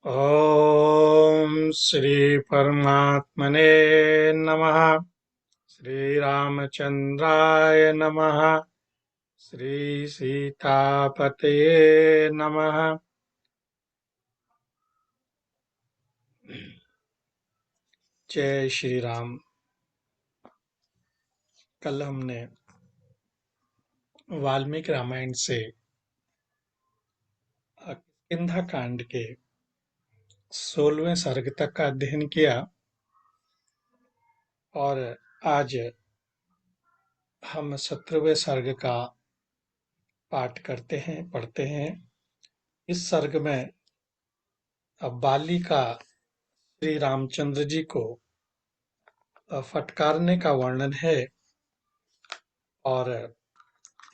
ॐ श्री परमात्मने नमः। श्री रामचंद्राय नमः। श्री सीतापतये नमः। जय श्री राम। कल हमने वाल्मीकि रामायण से किष्किंधा कांड के 16वें सर्ग तक का अध्ययन किया और आज हम 17वें सर्ग का पाठ करते हैं, पढ़ते हैं। इस सर्ग में अब बाली का श्री रामचंद्र जी को फटकारने का वर्णन है और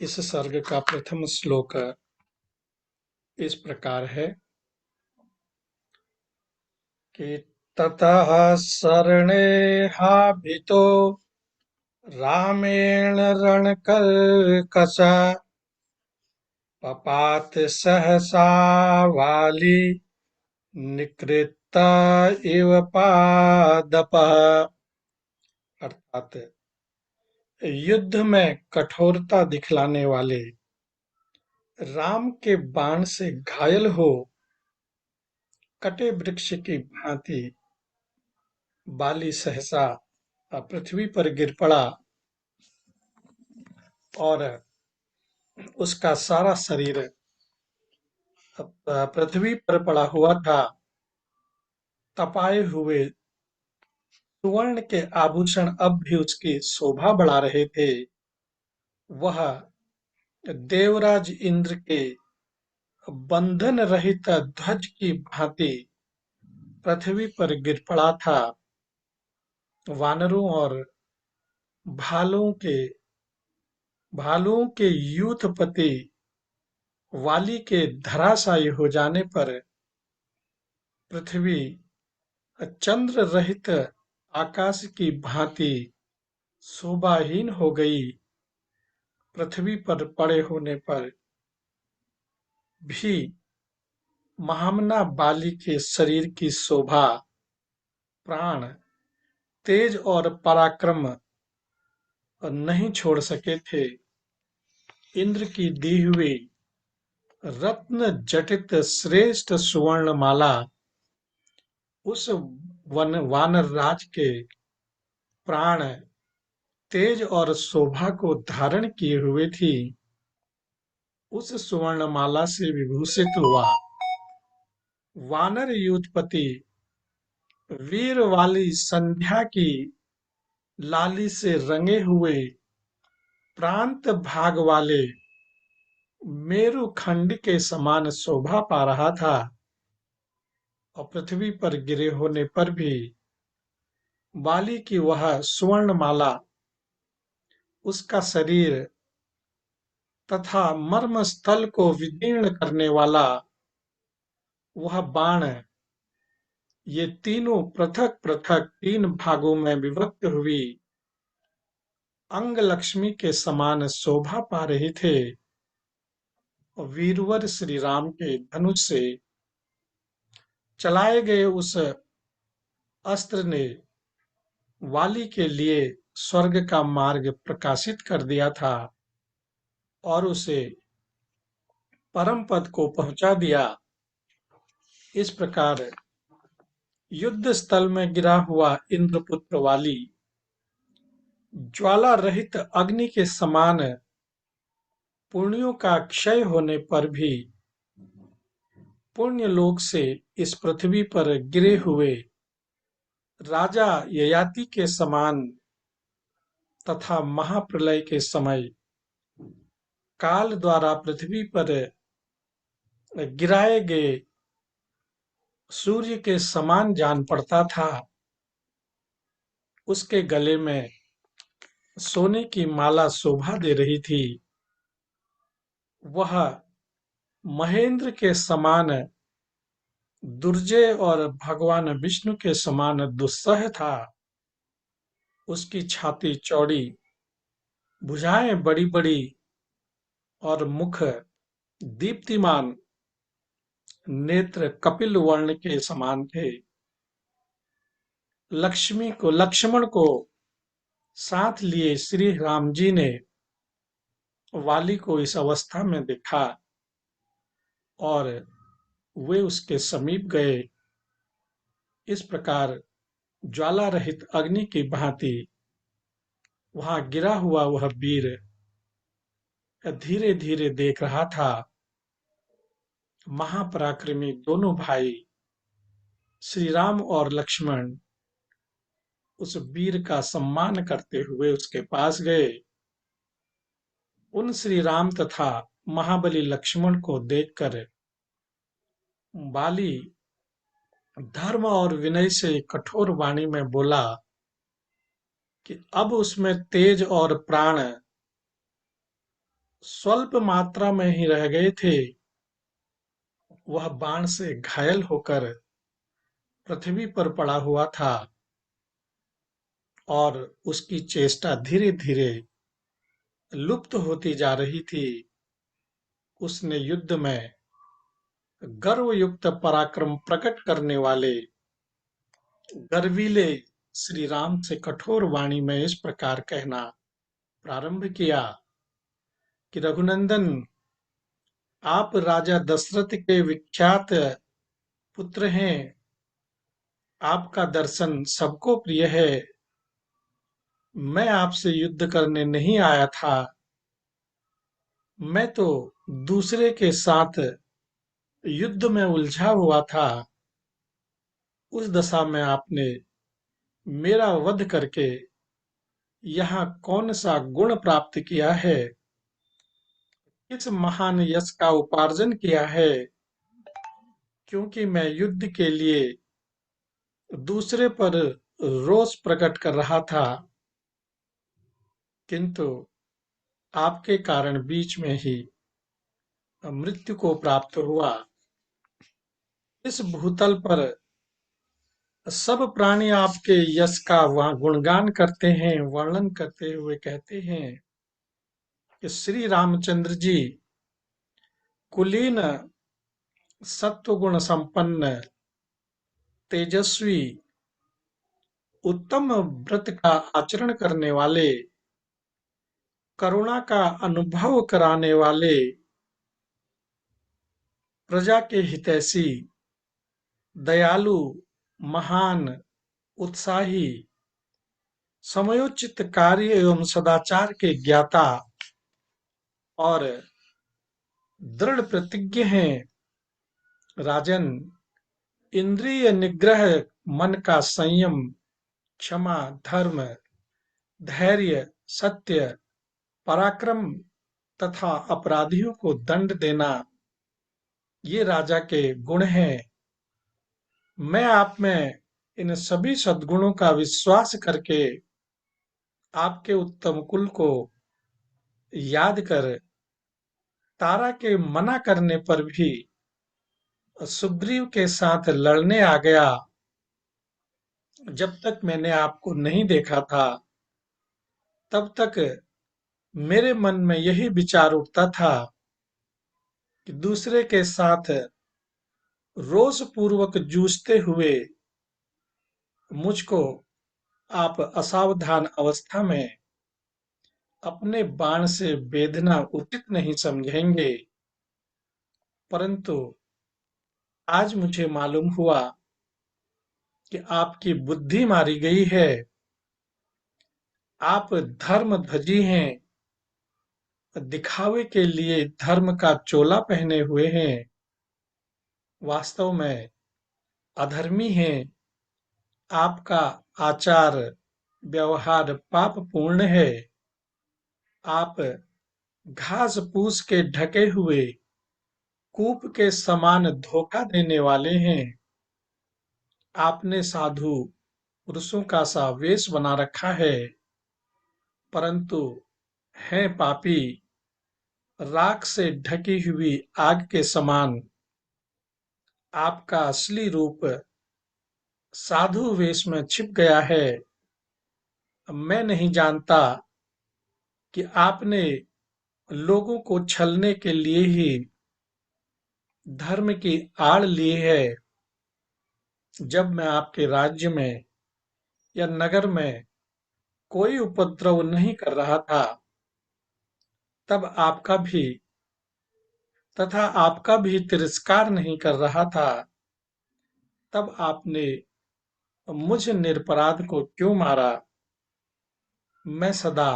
इस सर्ग का प्रथम श्लोक इस प्रकार है कि ततः शरणेहाभितो रामेण रणकर्कश पपात सहसा वाली निकृत्त इव पादपः। अर्थात युद्ध में कठोरता दिखलाने वाले राम के बाण से घायल हो कटे वृक्ष की भांति बाली सहसा पृथ्वी पर गिर पड़ा और उसका सारा शरीर पृथ्वी पर पड़ा हुआ था। तपाए हुए सुवर्ण के आभूषण अब भी उसकी शोभा बढ़ा रहे थे। वह देवराज इंद्र के बंधन रहित ध्वज की भांति पृथ्वी पर गिर पड़ा था। वानरों और भालुओं के भालुओं के यूथपति वाली के धराशायी हो जाने पर पृथ्वी चंद्र रहित आकाश की भांति शोभाहीन हो गई। पृथ्वी पर पड़े होने पर भी महामना बाली के शरीर की शोभा, प्राण, तेज और पराक्रम नहीं छोड़ सके थे। इंद्र की दी हुई रत्न जटित श्रेष्ठ सुवर्ण माला उस वानर राज के प्राण, तेज और शोभा को धारण किए हुए थी। उस सुवर्णमाला से विभूषित हुआ वानर यूथपति वीर वाली संध्या की लाली से रंगे हुए प्रांत भाग वाले मेरु खंड के समान शोभा पा रहा था और पृथ्वी पर गिरे होने पर भी बाली की वह सुवर्णमाला, उसका शरीर तथा मर्म स्थल को विदीर्ण करने वाला वह बाण, ये तीनों पृथक पृथक 3 भागों में विभक्त हुई अंग लक्ष्मी के समान शोभा पा रहे थे। वीरवर श्री राम के धनुष से चलाए गए उस अस्त्र ने वाली के लिए स्वर्ग का मार्ग प्रकाशित कर दिया था और उसे परम पद को पहुंचा दिया। इस प्रकार युद्ध स्थल में गिरा हुआ इंद्रपुत्र वाली ज्वाला रहित अग्नि के समान पुण्यों का क्षय होने पर भी पुण्य लोक से इस पृथ्वी पर गिरे हुए राजा ययाति के समान तथा महाप्रलय के समय काल द्वारा पृथ्वी पर गिराए गए सूर्य के समान जान पड़ता था। उसके गले में सोने की माला शोभा दे रही थी। वह महेंद्र के समान दुर्जय और भगवान विष्णु के समान दुस्सह था। उसकी छाती चौड़ी, भुजाएं बड़ी बड़ी और मुख दीप्तिमान नेत्र कपिल वर्ण के समान थे। लक्ष्मण को साथ लिए श्री राम जी ने वाली को इस अवस्था में देखा और वे उसके समीप गए। इस प्रकार ज्वाला रहित अग्नि की भांति वहां गिरा हुआ वह वीर धीरे धीरे देख रहा था। महापराक्रमी दोनों भाई श्री राम और लक्ष्मण उस वीर का सम्मान करते हुए उसके पास गए। उन श्री राम तथा महाबली लक्ष्मण को देखकर बाली धर्म और विनय से कठोर वाणी में बोला कि अब उसमें तेज और प्राण स्वल्प मात्रा में ही रह गए थे। वह बाण से घायल होकर पृथ्वी पर पड़ा हुआ था और उसकी चेष्टा धीरे धीरे लुप्त होती जा रही थी। उसने युद्ध में गर्वयुक्त पराक्रम प्रकट करने वाले गर्वीले श्री राम से कठोर वाणी में इस प्रकार कहना प्रारंभ किया कि रघुनंदन, आप राजा दशरथ के विख्यात पुत्र हैं। आपका दर्शन सबको प्रिय है। मैं आपसे युद्ध करने नहीं आया था। मैं तो दूसरे के साथ युद्ध में उलझा हुआ था। उस दशा में आपने मेरा वध करके यहाँ कौन सा गुण प्राप्त किया है, किस महान यश का उपार्जन किया है। क्योंकि मैं युद्ध के लिए दूसरे पर रोष प्रकट कर रहा था, किंतु आपके कारण बीच में ही मृत्यु को प्राप्त हुआ। इस भूतल पर सब प्राणी आपके यश का वहाँ गुणगान करते हैं, वर्णन करते हुए कहते हैं कि श्री रामचंद्र जी कुलीन, सत्वगुण संपन्न, तेजस्वी, उत्तम व्रत का आचरण करने वाले, करुणा का अनुभव कराने वाले, प्रजा के हितैषी, दयालु, महान, उत्साही, समयोचित कार्य एवं सदाचार के ज्ञाता और दृढ़ प्रतिज्ञ हैं। राजन, इंद्रिय निग्रह, मन का संयम, क्षमा, धर्म, धैर्य, सत्य, पराक्रम तथा अपराधियों को दंड देना, ये राजा के गुण हैं। मैं आप में इन सभी सद्गुणों का विश्वास करके आपके उत्तम कुल को याद कर तारा के मना करने पर भी सुग्रीव के साथ लड़ने आ गया। जब तक मैंने आपको नहीं देखा था, तब तक मेरे मन में यही विचार उठता था कि दूसरे के साथ रोष पूर्वक जूझते हुए मुझको आप असावधान अवस्था में अपने बाण से बेधना उचित नहीं समझेंगे। परंतु आज मुझे मालूम हुआ कि आपकी बुद्धि मारी गई है। आप धर्मध्वजी हैं, दिखावे के लिए धर्म का चोला पहने हुए हैं, वास्तव में अधर्मी हैं। आपका आचार व्यवहार पाप पूर्ण है। आप घास फूस के ढके हुए कूप के समान धोखा देने वाले हैं। आपने साधु पुरुषों का सा वेश बना रखा है, परंतु हैं पापी, राख से ढकी हुई आग के समान। आपका असली रूप साधु वेश में छिप गया है। मैं नहीं जानता कि आपने लोगों को छलने के लिए ही धर्म की आड़ ली है। जब मैं आपके राज्य में या नगर में कोई उपद्रव नहीं कर रहा था, तब आपका भी तिरस्कार नहीं कर रहा था, तब आपने मुझ निरपराध को क्यों मारा? मैं सदा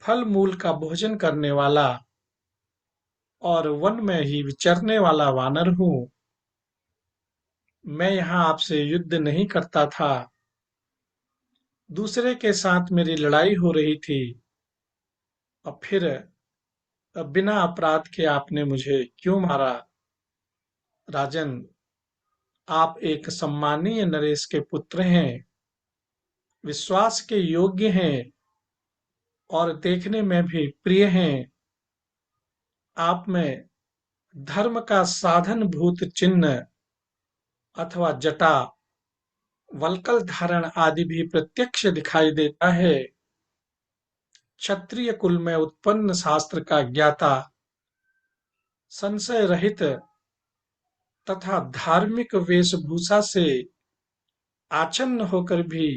फल मूल का भोजन करने वाला और वन में ही विचरने वाला वानर हूँ। मैं यहाँ आपसे युद्ध नहीं करता था, दूसरे के साथ मेरी लड़ाई हो रही थी, और फिर बिना अपराध के आपने मुझे क्यों मारा? राजन, आप एक सम्मानीय नरेश के पुत्र हैं, विश्वास के योग्य हैं और देखने में भी प्रिय हैं। आप में धर्म का साधन भूत चिन्ह अथवा जटा, वल्कल धारण आदि भी प्रत्यक्ष दिखाई देता है। क्षत्रिय कुल में उत्पन्न शास्त्र का ज्ञाता, संशय रहित तथा धार्मिक वेशभूषा से आच्छन्न होकर भी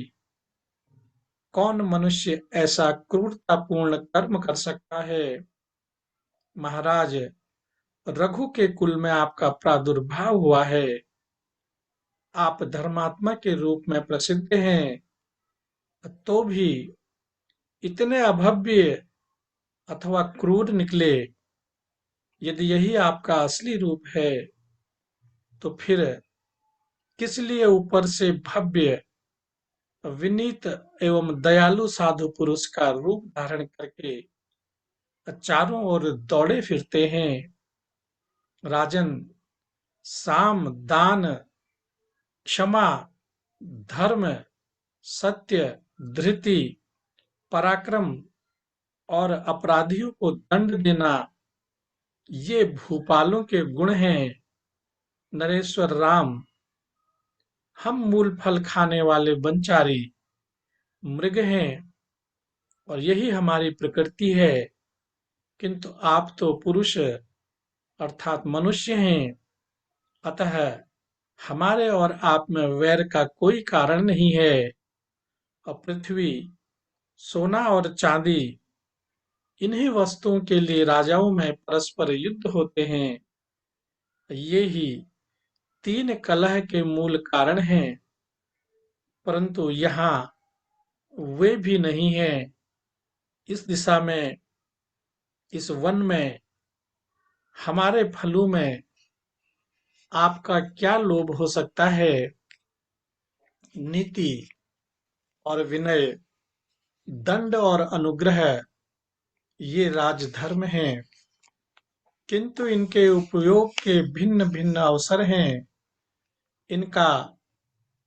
कौन मनुष्य ऐसा क्रूरतापूर्ण कर्म कर सकता है? महाराज, रघु के कुल में आपका प्रादुर्भाव हुआ है। आप धर्मात्मा के रूप में प्रसिद्ध हैं, तो भी इतने अभव्य अथवा क्रूर निकले। यदि यही आपका असली रूप है, तो फिर किस लिए ऊपर से भव्य, विनीत एवं दयालु साधु पुरुष का रूप धारण करके चारों ओर दौड़े फिरते हैं? राजन, साम, दान, क्षमा, धर्म, सत्य, धृति, पराक्रम और अपराधियों को दंड देना, ये भूपालों के गुण हैं। नरेश्वर राम, हम मूल फल खाने वाले वनचारी मृग हैं और यही हमारी प्रकृति है, किंतु आप तो पुरुष अर्थात मनुष्य हैं। अतः हमारे और आप में वैर का कोई कारण नहीं है। और पृथ्वी, सोना और चांदी, इन्हीं वस्तुओं के लिए राजाओं में परस्पर युद्ध होते हैं। ये ही तीन कलह के मूल कारण हैं, परंतु यहाँ वे भी नहीं हैं। इस दिशा में, इस वन में, हमारे फलों में आपका क्या लोभ हो सकता है? नीति और विनय, दंड और अनुग्रह, ये राजधर्म हैं, किंतु इनके उपयोग के भिन्न भिन्न अवसर हैं। इनका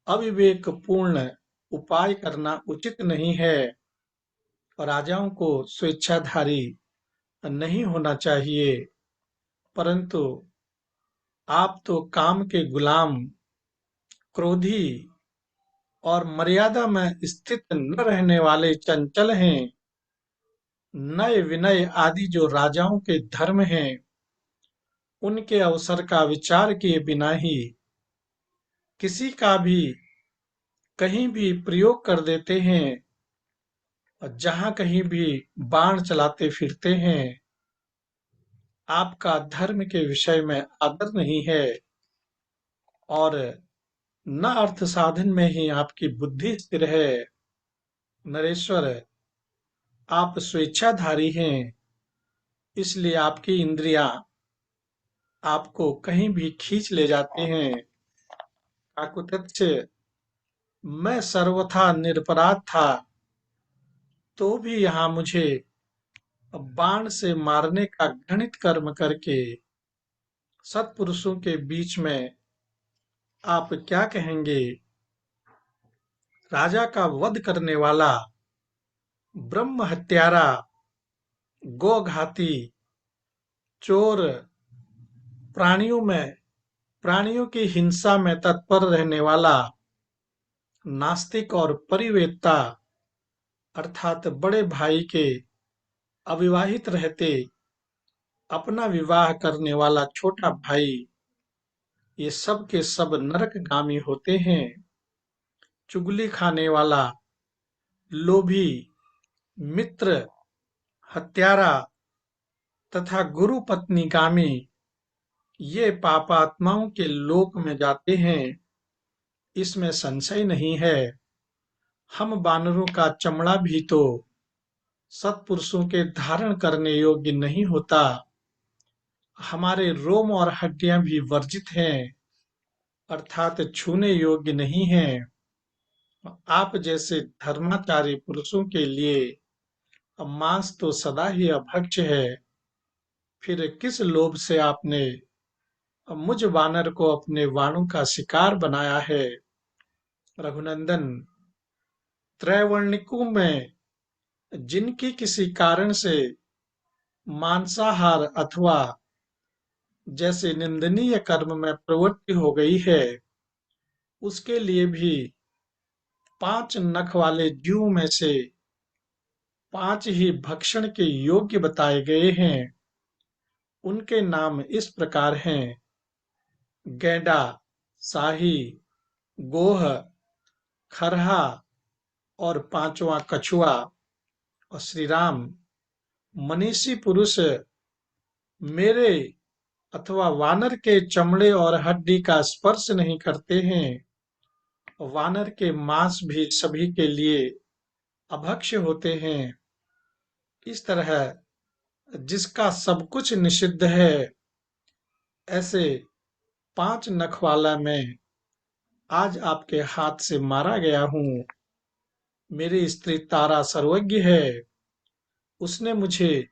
अविवेकपूर्ण उपाय करना उचित नहीं है और राजाओं को स्वेच्छाधारी नहीं होना चाहिए। परंतु आप तो काम के गुलाम, क्रोधी और मर्यादा में स्थित न रहने वाले चंचल हैं। नय विनय आदि जो राजाओं के धर्म हैं, उनके अवसर का विचार किए बिना ही किसी का भी कहीं भी प्रयोग कर देते हैं और जहां कहीं भी बाण चलाते फिरते हैं। आपका धर्म के विषय में आदर नहीं है और न अर्थ साधन में ही आपकी बुद्धि स्थिर है। नरेश्वर, आप स्वेच्छाधारी हैं, इसलिए आपकी इंद्रियां आपको कहीं भी खींच ले जाते हैं। काकुत्स्थ्य, मैं सर्वथा निरपराध था, तो भी यहाँ मुझे बाण से मारने का घृणित कर्म करके सत्पुरुषों के बीच में आप क्या कहेंगे? राजा का वध करने वाला, ब्रह्म हत्यारा, गोघाती, चोर, प्राणियों की हिंसा में तत्पर रहने वाला, नास्तिक और परिवेत्ता अर्थात बड़े भाई के अविवाहित रहते अपना विवाह करने वाला छोटा भाई, ये सब के सब नरकगामी होते हैं। चुगली खाने वाला, लोभी, मित्र, हत्यारा तथा गुरु पत्नीगामी, ये पापात्माओं के लोक में जाते हैं, इसमें संशय नहीं है। हम बानरों का चमड़ा भी तो सत्पुरुषों के धारण करने योग्य नहीं होता। हमारे रोम और हड्डियां भी वर्जित हैं, अर्थात छूने योग्य नहीं हैं। आप जैसे धर्माचारी पुरुषों के लिए मांस तो सदा ही अभक्ष्य है। फिर किस लोभ से आपने मुझ वानर को अपने वाणों का शिकार बनाया है? रघुनंदन, त्रैवर्णिकों में जिनकी किसी कारण से मांसाहार अथवा जैसे निंदनीय कर्म में प्रवृत्ति हो गई है, उसके लिए भी 5 नख वाले जीवों में से 5 ही भक्षण के योग्य बताए गए हैं। उनके नाम इस प्रकार हैं: गैंडा, शाही, गोह, खरहा और 5वां कछुआ। और श्री राम, मनीषी पुरुष मेरे अथवा वानर के चमड़े और हड्डी का स्पर्श नहीं करते हैं। वानर के मांस भी सभी के लिए अभक्ष्य होते हैं। इस तरह जिसका सब कुछ निषिद्ध है, ऐसे 5 नख वाला मैं आज आपके हाथ से मारा गया हूँ। मेरी स्त्री तारा सर्वज्ञ है। उसने मुझे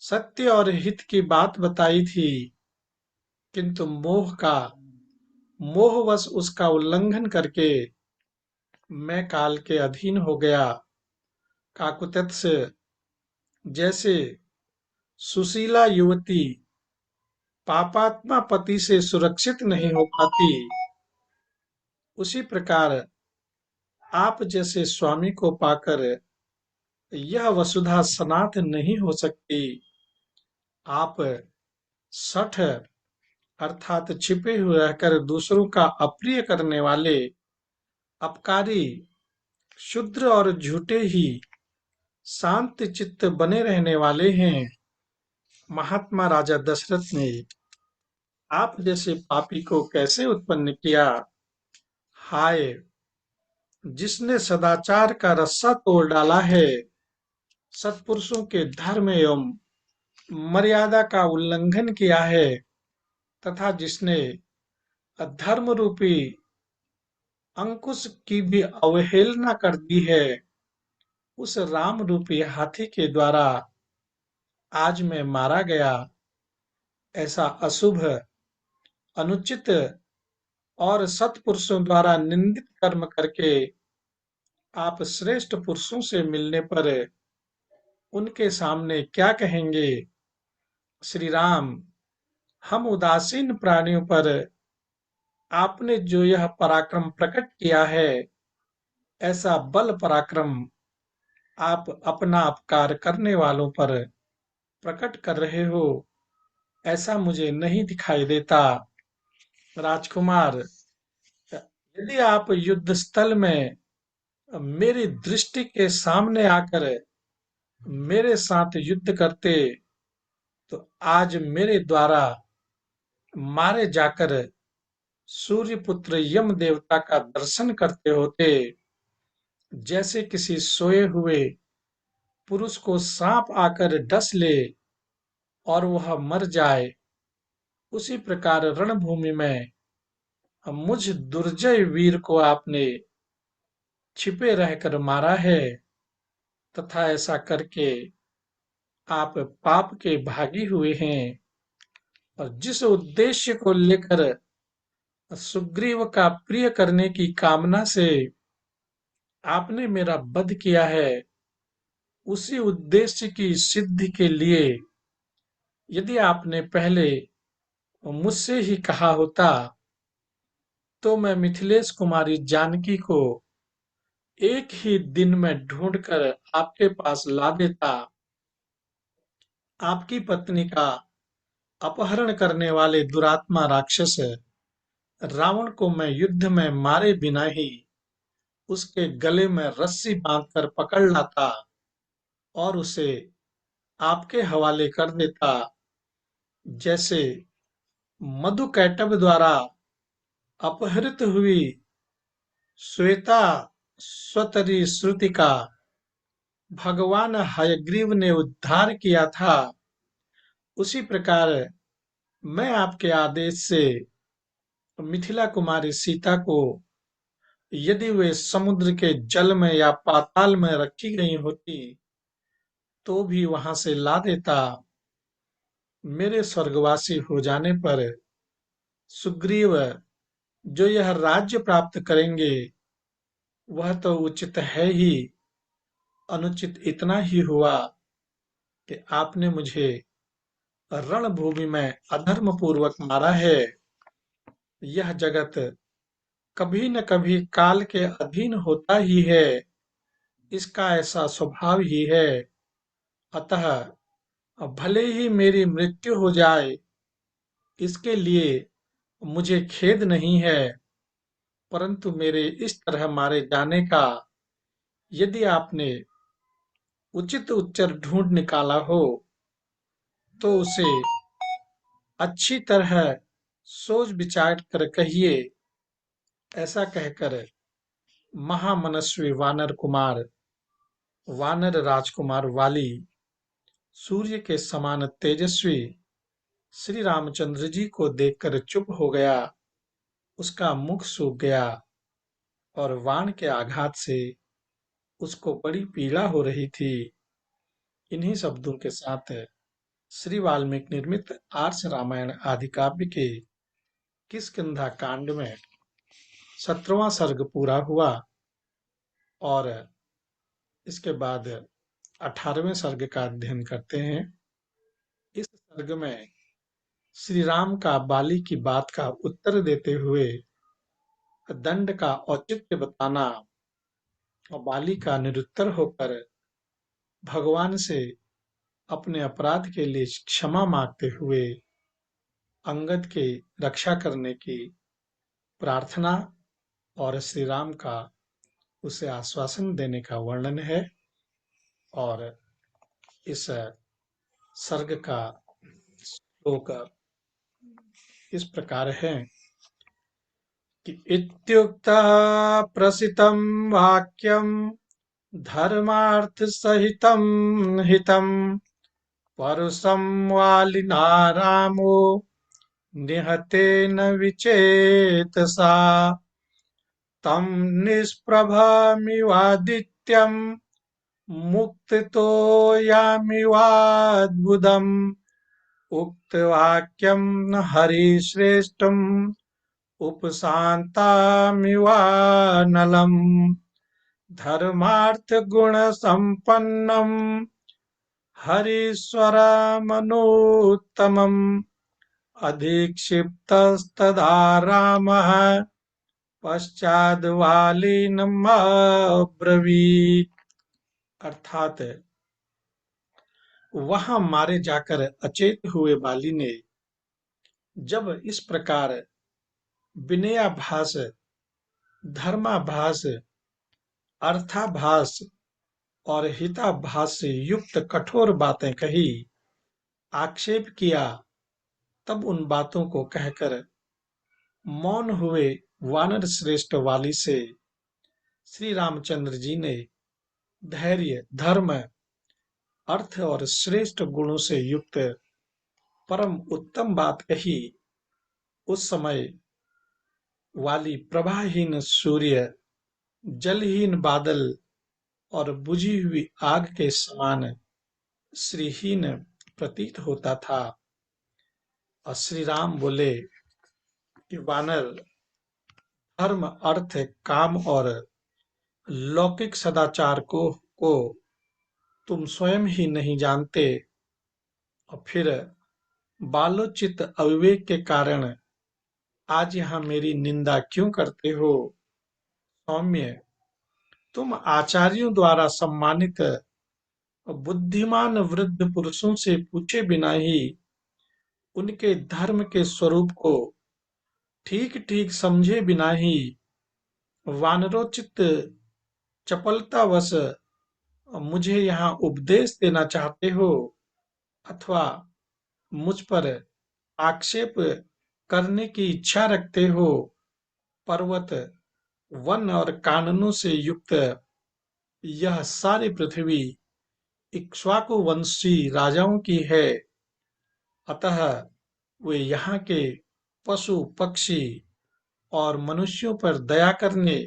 सत्य और हित की बात बताई थी, किंतु मोहवश उसका उल्लंघन करके मैं काल के अधीन हो गया। काकुत्स्थ जैसे सुशीला युवती पापात्मा पति से सुरक्षित नहीं हो पाती, उसी प्रकार आप जैसे स्वामी को पाकर यह वसुधा सनाथ नहीं हो सकती। आप सठ अर्थात छिपे हुए रहकर दूसरों का अप्रिय करने वाले, अपकारी, क्षुद्र और झूठे ही शांत चित्त बने रहने वाले हैं। महात्मा राजा दशरथ ने आप जैसे पापी को कैसे उत्पन्न किया? हाय, जिसने सदाचार का रस्सा तोड़ डाला है, सत्पुरुषों के धर्म एवं मर्यादा का उल्लंघन किया है, तथा जिसने अधर्म रूपी अंकुश की भी अवहेलना कर दी है, उस राम रूपी हाथी के द्वारा आज मैं मारा गया। ऐसा अशुभ, अनुचित और सत्पुरुषों द्वारा निंदित कर्म करके आप श्रेष्ठ पुरुषों से मिलने पर उनके सामने क्या कहेंगे? श्री राम, हम उदासीन प्राणियों पर आपने जो यह पराक्रम प्रकट किया है, ऐसा बल पराक्रम आप अपना अपकार करने वालों पर प्रकट कर रहे हो, ऐसा मुझे नहीं दिखाई देता। राजकुमार, यदि आप युद्ध स्थल में मेरी दृष्टि के सामने आकर मेरे साथ युद्ध करते, तो आज मेरे द्वारा मारे जाकर सूर्यपुत्र यम देवता का दर्शन करते होते। जैसे किसी सोए हुए पुरुष को सांप आकर डस ले और वह मर जाए, उसी प्रकार रणभूमि में मुझ दुर्जय वीर को आपने छिपे रहकर मारा है, तथा ऐसा करके आप पाप के भागी हुए हैं। और जिस उद्देश्य को लेकर सुग्रीव का प्रिय करने की कामना से आपने मेरा वध किया है, उसी उद्देश्य की सिद्धि के लिए यदि आपने पहले मुझसे ही कहा होता, तो मैं मिथिलेश कुमारी जानकी को एक ही दिन में ढूंढकर आपके पास ला देता। आपकी पत्नी का अपहरण करने वाले दुरात्मा राक्षस रावण को मैं युद्ध में मारे बिना ही उसके गले में रस्सी बांधकर पकड़ लाता और उसे आपके हवाले कर देता, जैसे मधुकैटभ द्वारा अपहृत हुई श्वेता स्वतरी श्रुति का भगवान हयग्रीव ने उद्धार किया था। उसी प्रकार मैं आपके आदेश से मिथिला कुमारी सीता को, यदि वे समुद्र के जल में या पाताल में रखी गई होती, तो भी वहां से ला देता। मेरे स्वर्गवासी हो जाने पर सुग्रीव जो यह राज्य प्राप्त करेंगे, वह तो उचित है ही, अनुचित इतना ही हुआ कि आपने मुझे रणभूमि में अधर्म पूर्वक मारा है। यह जगत कभी न कभी काल के अधीन होता ही है, इसका ऐसा स्वभाव ही है। अतः भले ही मेरी मृत्यु हो जाए, इसके लिए मुझे खेद नहीं है, परंतु मेरे इस तरह मारे जाने का यदि आपने उचित उत्तर ढूंढ निकाला हो, तो उसे अच्छी तरह सोच विचार कर कहिए। ऐसा कहकर महामनस्वी वानर कुमार, वानर राजकुमार वाली, सूर्य के समान तेजस्वी श्री रामचंद्र जी को देखकर चुप हो गया। उसका मुख सूख गया और वाण के आघात से उसको बड़ी पीड़ा हो रही थी। इन्हीं शब्दों के साथ श्री वाल्मीकि निर्मित आर्ष रामायण आदि काव्य के किष्किंधा कांड में 17वां सर्ग पूरा हुआ और इसके बाद 18वें सर्ग का अध्ययन करते हैं। इस सर्ग में श्री राम का बाली की बात का उत्तर देते हुए दंड का औचित्य बताना और बाली का निरुत्तर होकर भगवान से अपने अपराध के लिए क्षमा मांगते हुए अंगद की रक्षा करने की प्रार्थना और श्री राम का उसे आश्वासन देने का वर्णन है। और इस सर्ग का श्लोक इस प्रकार है कि इत्युक्तः प्रसितं वाक्यं धर्मार्थ सहितं हितं परुषं वालिना रामो निहतेन विचेतसा तं निष्प्रभमिवादित्यं मुक्तितोयामिवाद्भुतम् उक्तवाक्यं हरिश्रेष्ठम् उपशान्तामिवानलम् धर्मार्थगुणसम्पन्नम् हरीश्वरमनोत्तमम् अधिक्षिप्तस्तदा रामः पश्चाद्वालिनमब्रवीत्। अर्थात वहां मारे जाकर अचेत हुए बाली ने जब इस प्रकार विनयाभास, धर्माभास, अर्थाभास और हिताभास से युक्त कठोर बातें कही, आक्षेप किया, तब उन बातों को कहकर मौन हुए वानर श्रेष्ठ वाली से श्री रामचंद्र जी ने धैर्य, धर्म, अर्थ और श्रेष्ठ गुणों से युक्त परम उत्तम बात कही। उस समय वाली प्रभाहीन सूर्य, जलहीन बादल और बुझी हुई आग के समान श्रीहीन प्रतीत होता था। और श्री राम बोले कि वानर, धर्म, अर्थ, काम और लौकिक सदाचार को तुम स्वयं ही नहीं जानते, और फिर बालोचित अविवेक के कारण आज यहाँ मेरी निंदा क्यों करते हो? सौम्य, तुम आचार्यों द्वारा सम्मानित बुद्धिमान वृद्ध पुरुषों से पूछे बिना ही उनके धर्म के स्वरूप को ठीक ठीक समझे बिना ही वानरोचित चपलतावश मुझे यहाँ उपदेश देना चाहते हो, अथवा मुझ पर आक्षेप करने की इच्छा रखते हो। पर्वत, वन और कानूनों से युक्त यह सारी पृथ्वी इक्ष्वाकु वंशी राजाओं की है, अतः वे यहाँ के पशु पक्षी और मनुष्यों पर दया करने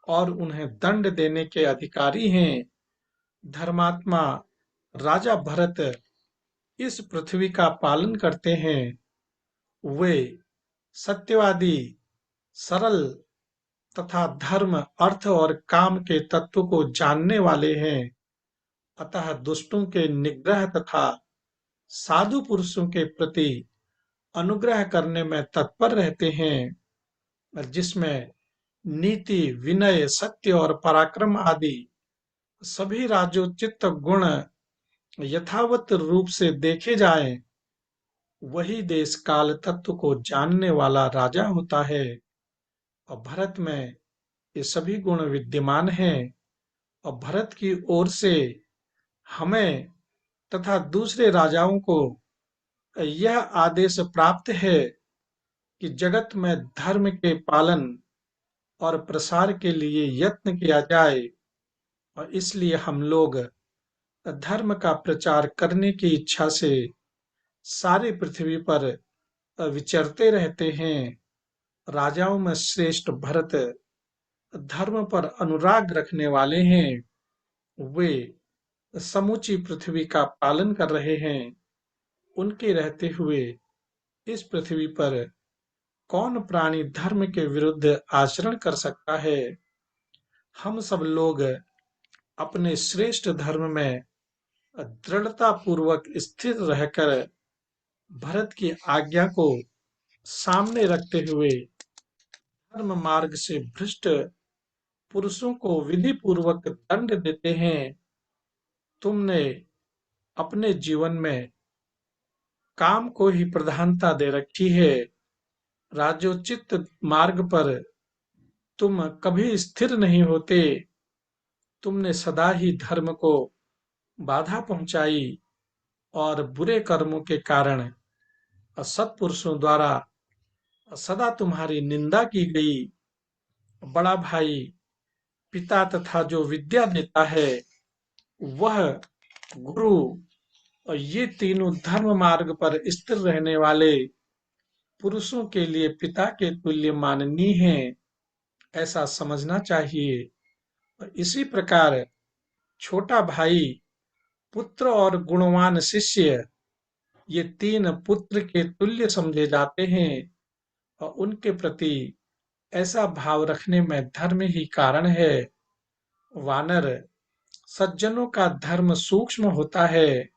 और उन्हें दंड देने के अधिकारी हैं। धर्मात्मा राजा भरत इस पृथ्वी का पालन करते हैं। वे सत्यवादी, सरल तथा धर्म, अर्थ और काम के तत्व को जानने वाले हैं। अतः दुष्टों के निग्रह तथा साधु पुरुषों के प्रति अनुग्रह करने में तत्पर रहते हैं, जिसमें नीति, विनय, सत्य और पराक्रम आदि सभी राजोचित गुण यथावत रूप से देखे जाएं, वही देश काल तत्व को जानने वाला राजा होता है। और भरत में ये सभी गुण विद्यमान हैं। और भरत की ओर से हमें तथा दूसरे राजाओं को यह आदेश प्राप्त है कि जगत में धर्म के पालन और प्रसार के लिए यत्न किया जाए। और इसलिए हम लोग धर्म का प्रचार करने की इच्छा से सारी पृथ्वी पर विचरते रहते हैं। राजाओं में श्रेष्ठ भरत धर्म पर अनुराग रखने वाले हैं। वे समूची पृथ्वी का पालन कर रहे हैं। उनके रहते हुए इस पृथ्वी पर कौन प्राणी धर्म के विरुद्ध आचरण कर सकता है। हम सब लोग अपने श्रेष्ठ धर्म में दृढ़ता पूर्वक स्थिर रहकर भरत की आज्ञा को सामने रखते हुए धर्म मार्ग से भ्रष्ट पुरुषों को विधि पूर्वक दंड देते हैं। तुमने अपने जीवन में काम को ही प्रधानता दे रखी है। राजोचित मार्ग पर तुम कभी स्थिर नहीं होते। तुमने सदा ही धर्म को बाधा पहुंचाई और बुरे कर्मों के कारण सत्पुरुषों द्वारा सदा तुम्हारी निंदा की गई। बड़ा भाई, पिता तथा जो विद्या देता है वह गुरु, और ये तीनों धर्म मार्ग पर स्थिर रहने वाले पुरुषों के लिए पिता के तुल्य माननीय हैं, ऐसा समझना चाहिए। और इसी प्रकार छोटा भाई, पुत्र और गुणवान शिष्य, ये तीन पुत्र के तुल्य समझे जाते हैं। और उनके प्रति ऐसा भाव रखने में धर्म ही कारण है। वानर, सज्जनों का धर्म सूक्ष्म होता है,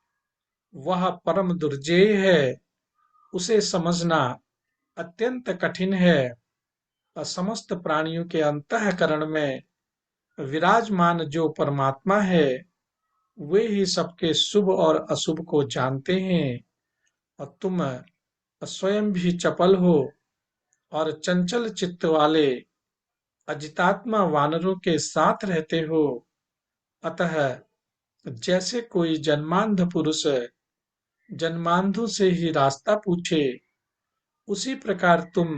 वह परम दुर्जेय है। उसे समझना अत्यंत कठिन है। और समस्त प्राणियों के अंतःकरण में विराजमान जो परमात्मा है, वे ही सबके शुभ और अशुभ को जानते हैं। और तुम स्वयं भी चपल हो और चंचल चित्त वाले अजितात्मा वानरों के साथ रहते हो। अतः जैसे कोई जन्मांध पुरुष जन्मांधों से ही रास्ता पूछे, उसी प्रकार तुम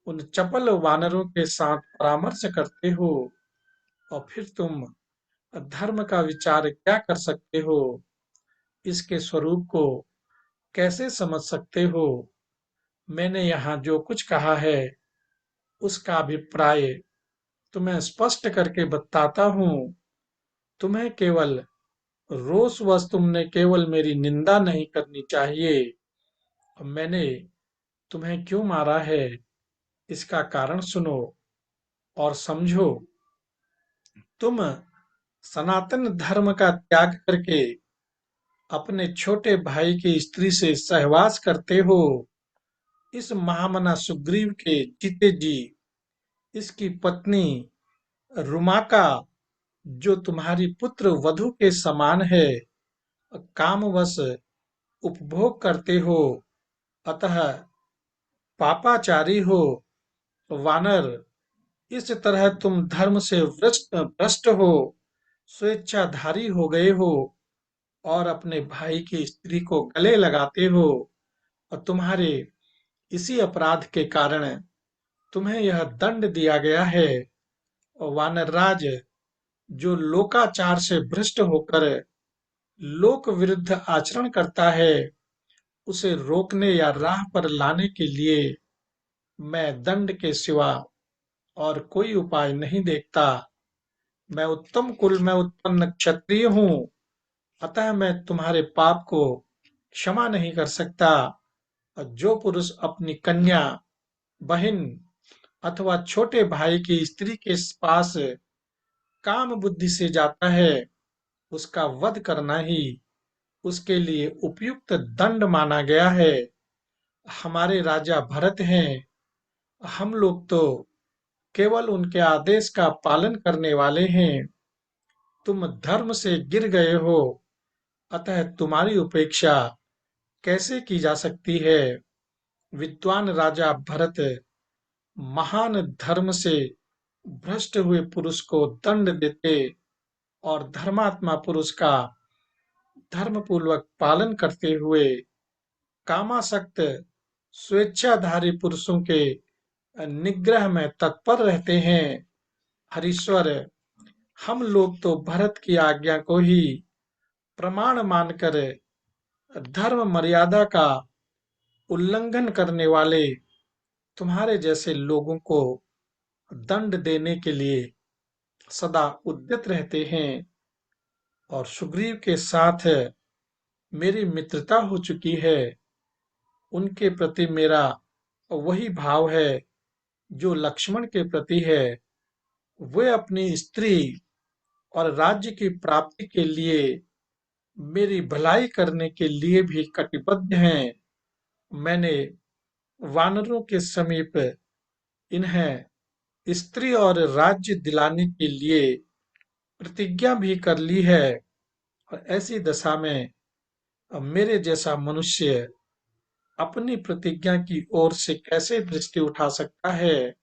उन चपल वानरों के साथ परामर्श करते हो। और फिर तुम धर्म का विचार क्या कर सकते हो, इसके स्वरूप को कैसे समझ सकते हो। मैंने यहाँ जो कुछ कहा है उसका अभिप्राय तुम्हें स्पष्ट करके बताता हूँ। तुम्हें केवल रोषवश तुमने केवल मेरी निंदा नहीं करनी चाहिए। अब मैंने तुम्हें क्यों मारा है, इसका कारण सुनो और समझो। तुम सनातन धर्म का त्याग करके अपने छोटे भाई की स्त्री से सहवास करते हो। इस महामना सुग्रीव के जीते जी इसकी पत्नी रुमाका, जो तुम्हारी पुत्र वधु के समान है, कामवश उपभोग करते हो, अतः पापाचारी हो। वानर, इस तरह तुम धर्म से भ्रष्ट भ्रष्ट हो, स्वेच्छाधारी हो गए हो और अपने भाई की स्त्री को गले लगाते हो, और तुम्हारे इसी अपराध के कारण तुम्हें यह दंड दिया गया है। और वानरराज, जो लोकाचार से भ्रष्ट होकर लोक विरुद्ध आचरण करता है, उसे रोकने या राह पर लाने के लिए मैं दंड के सिवा और कोई उपाय नहीं देखता। मैं उत्तम कुल में उत्पन्न क्षत्रिय हूँ, अतः मैं तुम्हारे पाप को क्षमा नहीं कर सकता। और जो पुरुष अपनी कन्या, बहन अथवा छोटे भाई की स्त्री के पास काम बुद्धि से जाता है, उसका वध करना ही उसके लिए उपयुक्त दंड माना गया है। हमारे राजा भरत हैं, हम लोग तो केवल उनके आदेश का पालन करने वाले हैं। तुम धर्म से गिर गए हो, अतः तुम्हारी उपेक्षा कैसे की जा सकती है। विद्वान राजा भरत महान धर्म से भ्रष्ट हुए पुरुष को दंड देते और धर्मात्मा पुरुष का धर्म पूर्वक पालन करते हुए कामासक्त स्वेच्छाधारी पुरुषों के निग्रह में तत्पर रहते हैं। हरीश्वर, हम लोग तो भरत की आज्ञा को ही प्रमाण मानकर धर्म मर्यादा का उल्लंघन करने वाले तुम्हारे जैसे लोगों को दंड देने के लिए सदा उद्यत रहते हैं। और सुग्रीव के साथ मेरी मित्रता हो चुकी है, उनके प्रति मेरा वही भाव है जो लक्ष्मण के प्रति है। वे अपनी स्त्री और राज्य की प्राप्ति के लिए मेरी भलाई करने के लिए भी कटिबद्ध हैं। मैंने वानरों के समीप इन्हें स्त्री और राज्य दिलाने के लिए प्रतिज्ञा भी कर ली है। और ऐसी दशा में अब मेरे जैसा मनुष्य अपनी प्रतिज्ञा की ओर से कैसे दृष्टि उठा सकता है।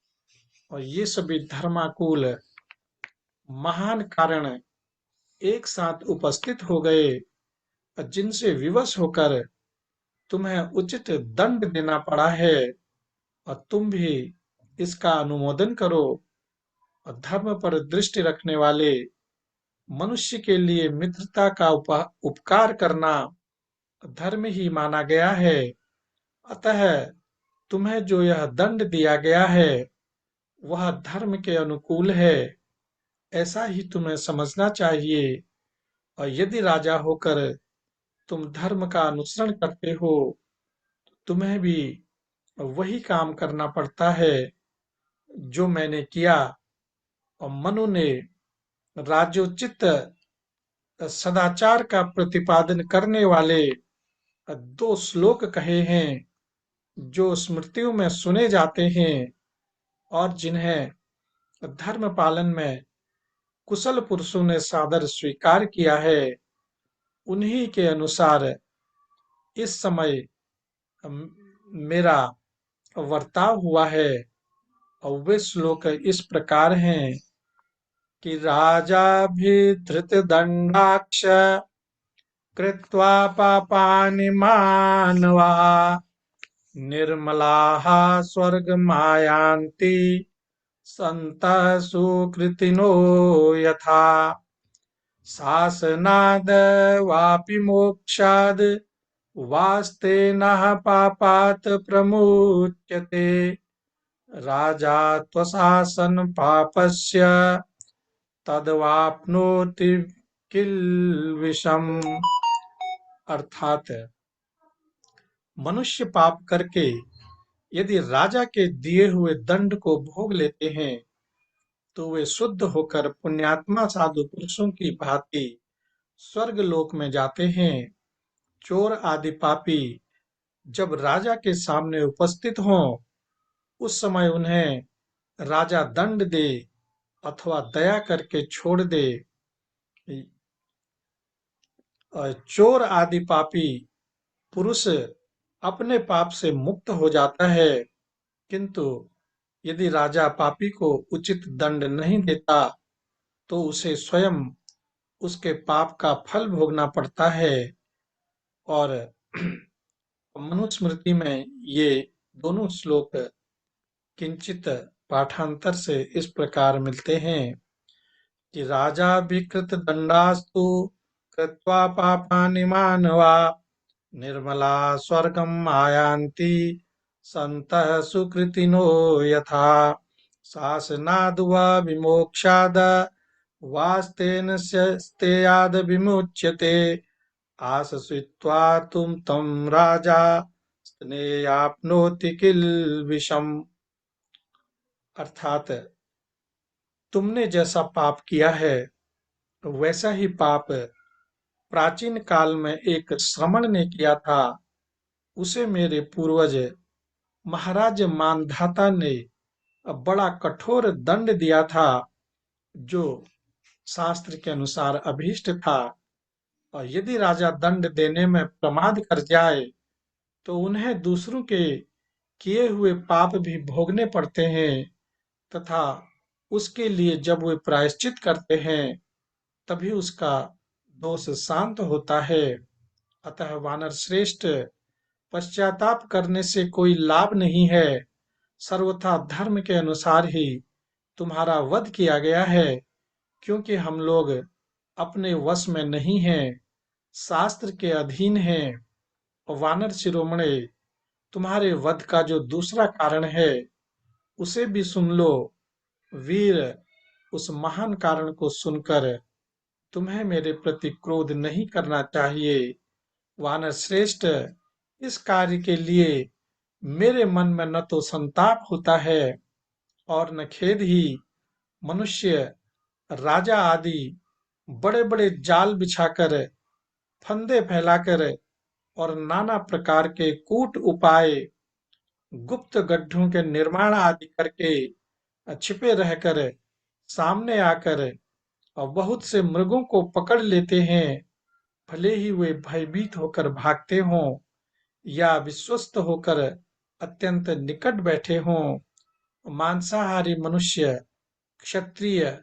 और ये सभी धर्माकुल महान कारण एक साथ उपस्थित हो गए, जिनसे विवश होकर तुम्हें उचित दंड देना पड़ा है, और तुम भी इसका अनुमोदन करो। और धर्म पर दृष्टि रखने वाले मनुष्य के लिए मित्रता का उपकार करना धर्म ही माना गया है। अतः तुम्हें जो यह दंड दिया गया है, वह धर्म के अनुकूल है, ऐसा ही तुम्हें समझना चाहिए। और यदि राजा होकर तुम धर्म का अनुसरण करते हो, तुम्हें भी वही काम करना पड़ता है जो मैंने किया। और मनु ने राजोचित सदाचार का प्रतिपादन करने वाले दो श्लोक कहे हैं, जो स्मृतियों में सुने जाते हैं और जिन्हें धर्म पालन में कुशल पुरुषों ने सादर स्वीकार किया है। उन्हीं के अनुसार इस समय मेरा वर्ताव हुआ है। और वे श्लोक इस प्रकार हैं कि राजा भी धृत दंडाक्ष कृत्वा पापानि मानवा निर्मलाः स्वर्गमायान्ति सन्तः सुकृतिनो यथा शासनाद् वापि मोक्षाद् वास्तेनः पापात् प्रमुच्यते राजा त्वशासन पापस्य तद्वाप्नोति किल्बिषम्। अर्थात मनुष्य पाप करके यदि राजा के दिए हुए दंड को भोग लेते हैं, तो वे शुद्ध होकर पुण्यात्मा साधु पुरुषों की भांति स्वर्ग लोक में जाते हैं। चोर आदि पापी जब राजा के सामने उपस्थित हों, उस समय उन्हें राजा दंड दे अथवा दया करके छोड़ दे। चोर आदि पापी पुरुष अपने पाप से मुक्त हो जाता है, किंतु यदि राजा पापी को उचित दंड नहीं देता तो उसे स्वयं उसके पाप का फल भोगना पड़ता है। और मनुस्मृति में ये दोनों श्लोक किंचित पाठांतर से इस प्रकार मिलते हैं कि राजा विकृत दंडास्तु कृत्वा पापानि मानवा निर्मला स्वर्गम् आयान्ति सन्तः सुकृतिनो यथा शासनाद् वा विमोक्षाद वास्तेन स्तेयाद् विमुच्यते आसुत्वा तुम तम राजा स्नेयाप्नोति किल्बिषम्। अर्थात तुमने जैसा पाप किया है वैसा ही पाप प्राचीन काल में एक श्रमण ने किया था। उसे मेरे पूर्वज महाराज मानधाता ने बड़ा कठोर दंड दिया था, जो शास्त्र के अनुसार अभीष्ट था। और यदि राजा दंड देने में प्रमाद कर जाए तो उन्हें दूसरों के किए हुए पाप भी भोगने पड़ते हैं, तथा उसके लिए जब वे प्रायश्चित करते हैं तभी उसका दोष शांत होता है। अतः वानर श्रेष्ठ, पश्चाताप करने से कोई लाभ नहीं है। सर्वथा धर्म के अनुसार ही तुम्हारा वध किया गया है, क्योंकि हम लोग अपने वश में नहीं हैं, शास्त्र के अधीन हैं। और वानर शिरोमणि, तुम्हारे वध का जो दूसरा कारण है उसे भी सुन लो। वीर, उस महान कारण को सुनकर तुम्हें मेरे प्रति क्रोध नहीं करना चाहिए। वानर श्रेष्ठ, इस कार्य के लिए मेरे मन में न तो संताप होता है और न खेद ही। मनुष्य, राजा आदि बड़े बड़े जाल बिछाकर, फंदे फैलाकर और नाना प्रकार के कूट उपाय, गुप्त गड्ढों के निर्माण आदि करके छिपे रहकर सामने आकर और बहुत से मृगों को पकड़ लेते हैं। भले ही वे भयभीत होकर भागते हों या विश्वस्त होकर अत्यंत निकट बैठे हों। मांसाहारी मनुष्य, क्षत्रिय,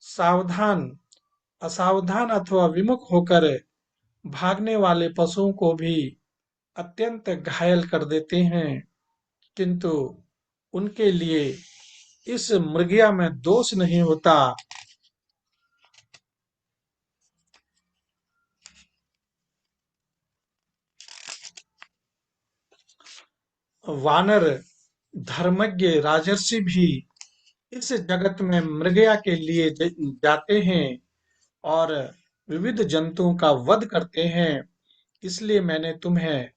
सावधान, असावधान अथवा विमुख होकर भागने वाले पशुओं को भी अत्यंत घायल कर देते हैं, किंतु उनके लिए इस मृगया में दोष नहीं होता। वानर धर्मज्ञ राजर्षि भी इस जगत में मृगया के लिए जाते हैं और विविध जंतुओं का वध करते हैं। इसलिए मैंने तुम्हें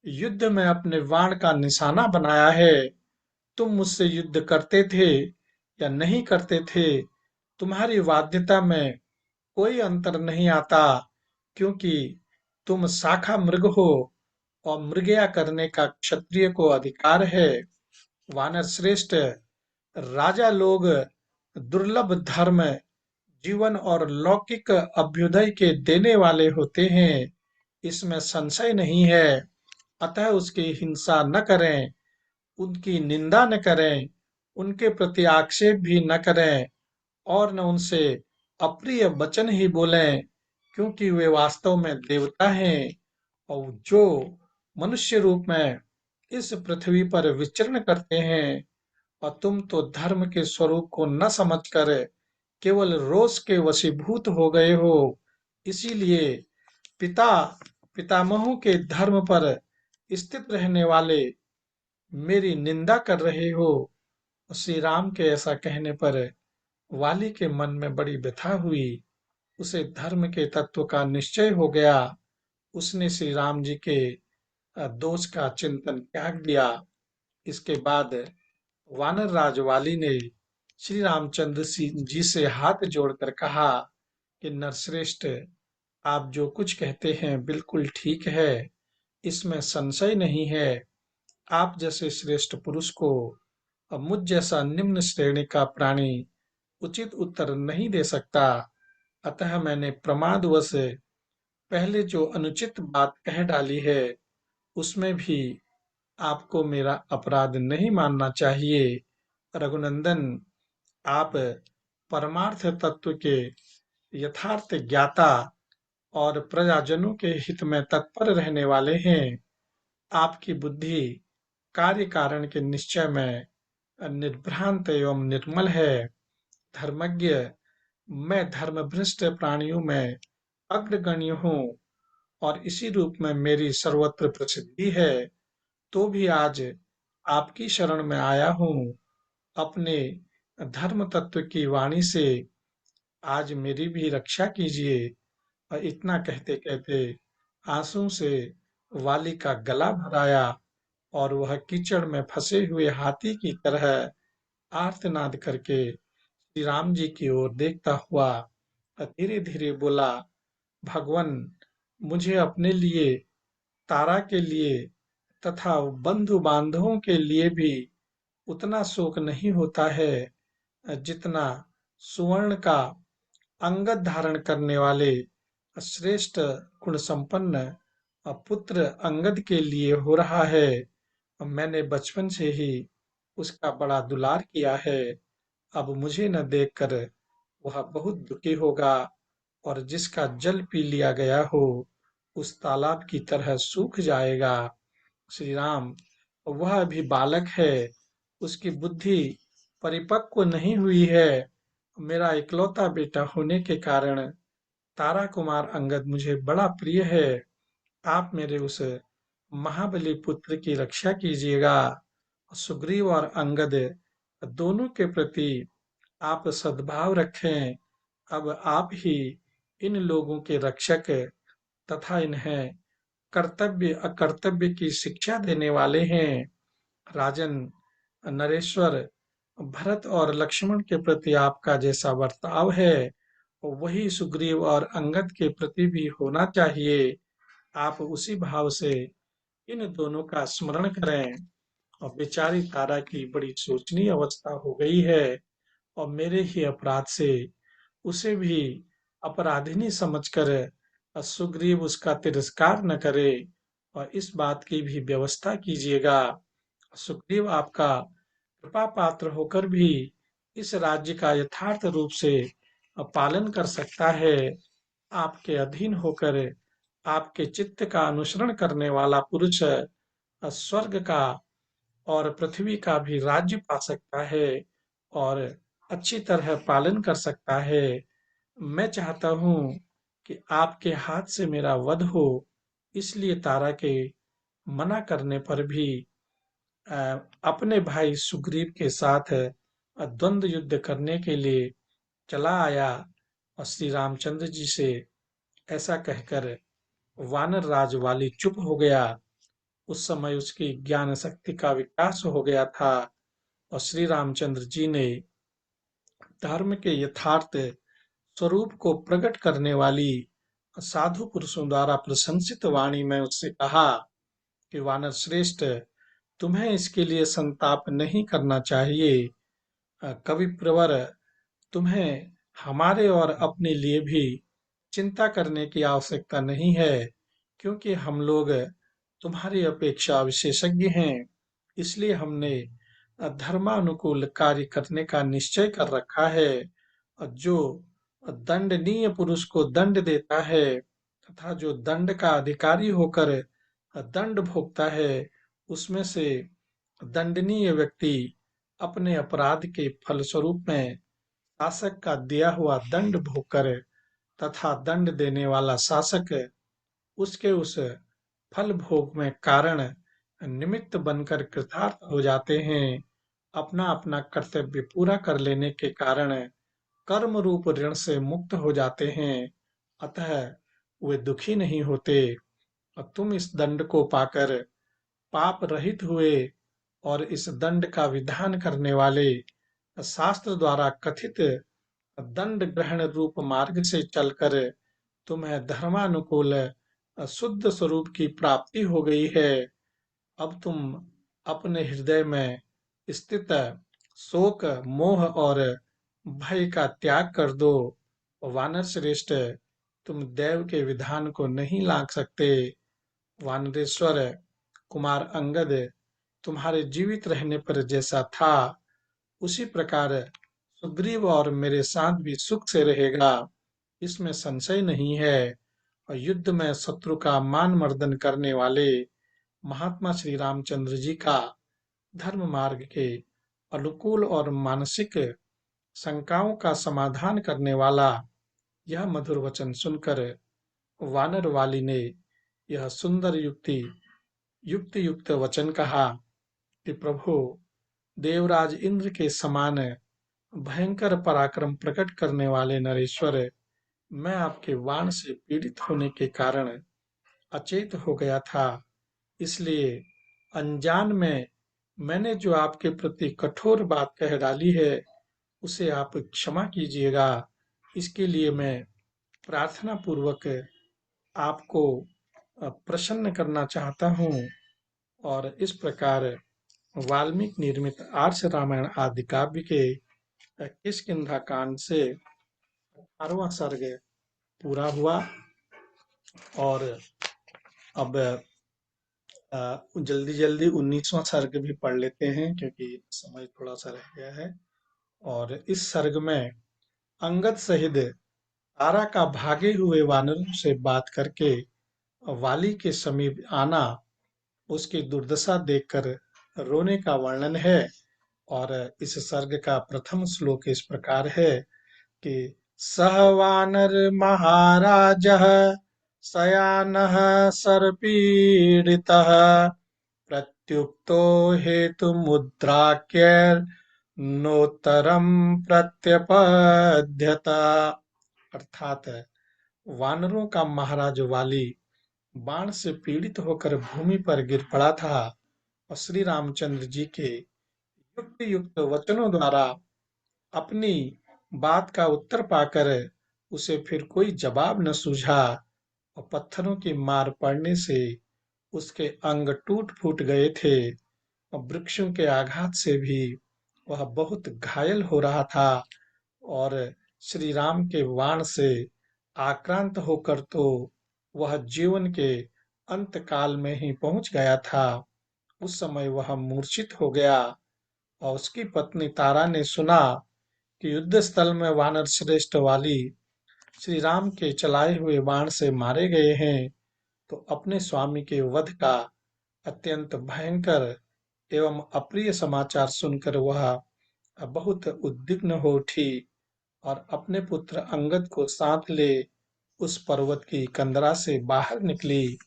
युद्ध में अपने बाण का निशाना बनाया है। तुम मुझसे युद्ध करते थे या नहीं करते थे, तुम्हारी बाध्यता में कोई अंतर नहीं आता, क्योंकि तुम शाखा मृग हो और मृगया करने का क्षत्रिय को अधिकार है। वानर श्रेष्ठ, राजा लोग दुर्लभ धर्म, जीवन और लौकिक अभ्युदय के देने वाले होते हैं, इसमें संशय नहीं है। अतः उसकी हिंसा न करें, उनकी निंदा न करें, उनके प्रति आक्षेप भी न करें और न उनसे अप्रिय वचन ही बोलें, क्योंकि वे वास्तव में देवता हैं और जो मनुष्य रूप में इस पृथ्वी पर विचरण करते हैं। और तुम तो धर्म के स्वरूप को न समझकर केवल रोष के वशीभूत हो गए हो। इसीलिए पिता पितामहों के धर्म पर स्थित रहने वाले मेरी निंदा कर रहे हो। श्री राम के ऐसा कहने पर वाली के मन में बड़ी व्यथा हुई। उसे धर्म के तत्व का निश्चय हो गया। उसने श्री राम जी के दोष का चिंतन त्याग दिया। इसके बाद वानर राज वाली ने श्री रामचंद्र जी से हाथ जोड़कर कहा कि नरश्रेष्ठ, आप जो कुछ कहते हैं बिल्कुल ठीक है, इसमें संशय नहीं है। आप जैसे श्रेष्ठ पुरुष को अब मुझ जैसा निम्न श्रेणी का प्राणी उचित उत्तर नहीं दे सकता। अतः मैंने प्रमादवश पहले जो अनुचित बात कह डाली है उसमें भी आपको मेरा अपराध नहीं मानना चाहिए। रघुनंदन, आप परमार्थ तत्व के यथार्थ ज्ञाता और प्रजाजनों के हित में तत्पर रहने वाले हैं। आपकी बुद्धि कार्य कारण के निश्चय में निर्भ्रांत एवं निर्मल है। धर्मज्ञ, मैं धर्मभ्रष्ट प्राणियों में अग्रगण्य हूँ और इसी रूप में मेरी सर्वत्र प्रसिद्धि है। तो भी आज आपकी शरण में आया हूँ। अपने धर्म तत्व की वाणी से आज मेरी भी रक्षा कीजिए। और इतना कहते कहते आंसू से वाली का गला भराया और वह कीचड़ में फंसे हुए हाथी की तरह आर्तनाद करके श्री राम जी की ओर देखता हुआ धीरे धीरे बोला, भगवन, मुझे अपने लिए, तारा के लिए तथा बंधु बांधवों के लिए भी उतना शोक नहीं होता है जितना सुवर्ण का अंगद धारण करने वाले श्रेष्ठ गुण संपन्न पुत्र अंगद के लिए हो रहा है। मैंने बचपन से ही उसका बड़ा दुलार किया है। अब मुझे न देखकर वह बहुत दुखी होगा और जिसका जल पी लिया गया हो उस तालाब की तरह सूख जाएगा। श्री राम, वह अभी बालक है, उसकी बुद्धि परिपक्व नहीं हुई है। मेरा इकलौता बेटा होने के कारण तारा कुमार अंगद मुझे बड़ा प्रिय है। आप मेरे उस महाबली पुत्र की रक्षा कीजिएगा। सुग्रीव और अंगद दोनों के प्रति आप सद्भाव रखें। अब आप ही इन लोगों के रक्षक तथा इन्हें कर्तव्य अकर्तव्य की शिक्षा देने वाले हैं। राजन नरेश्वर, भरत और लक्ष्मण के प्रति आपका जैसा बर्ताव है वही सुग्रीव और अंगद के प्रति भी होना चाहिए। आप उसी भाव से इन दोनों का स्मरण करें। और बेचारी तारा की बड़ी शोचनीय अवस्था हो गई है और मेरे ही अपराध से उसे भी अपराधिनी समझकर सुग्रीव उसका तिरस्कार न करे और इस बात की भी व्यवस्था कीजिएगा। सुग्रीव आपका कृपा पात्र होकर भी इस राज्य का यथार्थ रूप से पालन कर सकता है। आपके अधीन होकर आपके चित्त का अनुसरण करने वाला पुरुष स्वर्ग का और पृथ्वी का भी राज्य पा सकता है और अच्छी तरह पालन कर सकता है। मैं चाहता हूँ कि आपके हाथ से मेरा वध हो, इसलिए तारा के मना करने पर भी अ, अपने भाई सुग्रीव के साथ द्वंद्व युद्ध करने के लिए चला आया और श्री रामचंद्र जी से ऐसा कहकर वानर राज वाली चुप हो गया। उस समय उसकी ज्ञान शक्ति का विकास हो गया था और श्री रामचंद्र जी ने धर्म के यथार्थ स्वरूप को प्रकट करने वाली साधु पुरुषों द्वारा प्रशंसित वाणी में उससे कहा कि वानर श्रेष्ठ, तुम्हें इसके लिए संताप नहीं करना चाहिए। कवि प्रवर, तुम्हें हमारे और अपने लिए भी चिंता करने की आवश्यकता नहीं है, क्योंकि हम लोग तुम्हारी अपेक्षा विशेषज्ञ हैं। इसलिए हमने धर्मानुकूल कार्य करने का निश्चय कर रखा है। जो दंडनीय पुरुष को दंड देता है तथा जो दंड का अधिकारी होकर दंड भोगता है, उसमें से दंडनीय व्यक्ति अपने अपराध के फलस्वरूप में शासक का दिया हुआ दंड भोगकर तथा दंड देने वाला शासक उसके उस फल भोग में कारण निमित्त बनकर कृतार्थ हो जाते हैं। अपना अपना कर्तव्य पूरा कर लेने के कारण कर्म रूप ऋण से मुक्त हो जाते हैं। अतः वे दुखी नहीं होते और तुम इस दंड को पाकर पाप रहित हुए और इस दंड का विधान करने वाले शास्त्र द्वारा कथित दंड ग्रहण रूप मार्ग से चलकर तुम्हें धर्मानुकूल शुद्ध स्वरूप की प्राप्ति हो गई है। अब तुम अपने हृदय में स्थित शोक, मोह और भय का त्याग कर दो। वानर श्रेष्ठ, तुम देव के विधान को नहीं लांघ सकते। वानरेश्वर, कुमार अंगद तुम्हारे जीवित रहने पर जैसा था, उसी प्रकार सुग्रीव और मेरे साथ भी सुख से रहेगा, इसमें संशय नहीं है। और युद्ध में शत्रु का मान मर्दन करने वाले महात्मा श्री रामचंद्र जी का धर्म मार्ग के अनुकूल और मानसिक शंकाओं का समाधान करने वाला यह मधुर वचन सुनकर वानर वाली ने यह सुंदर युक्त युक्त वचन कहा कि प्रभु, देवराज इंद्र के समान भयंकर पराक्रम प्रकट करने वाले नरेश्वर, मैं आपके बाण से पीड़ित होने के कारण अचेत हो गया था। इसलिए अनजान में मैंने जो आपके प्रति कठोर बात कह डाली है, उसे आप क्षमा कीजिएगा। इसके लिए मैं प्रार्थना पूर्वक आपको प्रसन्न करना चाहता हूँ। और इस प्रकार वाल्मीकि निर्मित आर्ष रामायण आदि काव्य के किष्किंधा कांड से 18वां सर्ग पूरा हुआ। और अब जल्दी जल्दी 19वां सर्ग भी पढ़ लेते हैं, क्योंकि समय थोड़ा सा रह गया है। और इस सर्ग में अंगद सहित तारा का भागे हुए वानरों से बात करके वाली के समीप आना, उसकी दुर्दशा देखकर रोने का वर्णन है। और इस सर्ग का प्रथम श्लोक इस प्रकार है कि सह वानर महाराजः शयानः सर्पीडितः प्रत्युक्तो हेतुमुद्राक्यैर्नोत्तरं प्रत्यपद्यत। अर्थात वानरों का महाराज वाली बाण से पीड़ित होकर भूमि पर गिर पड़ा था, और श्री रामचंद्र जी के युक्त युक्त वचनों द्वारा अपनी बात का उत्तर पाकर उसे फिर कोई जवाब न सूझा, और पत्थरों की मार पड़ने से उसके अंग टूट फूट गए थे, और वृक्षों के आघात से भी वह बहुत घायल हो रहा था। और श्री राम के बाण से आक्रांत होकर तो वह जीवन के अंत काल में ही पहुंच गया था। उस समय वह मूर्छित हो गया, और उसकी पत्नी तारा ने सुना कि युद्ध स्थल में वानर श्रेष्ठ वाली श्री राम के चलाए हुए बाण से मारे गए हैं, तो अपने स्वामी के वध का अत्यंत भयंकर एवं अप्रिय समाचार सुनकर वह बहुत उद्विग्न हो उठी, और अपने पुत्र अंगद को साथ ले उस पर्वत की कंदरा से बाहर निकली।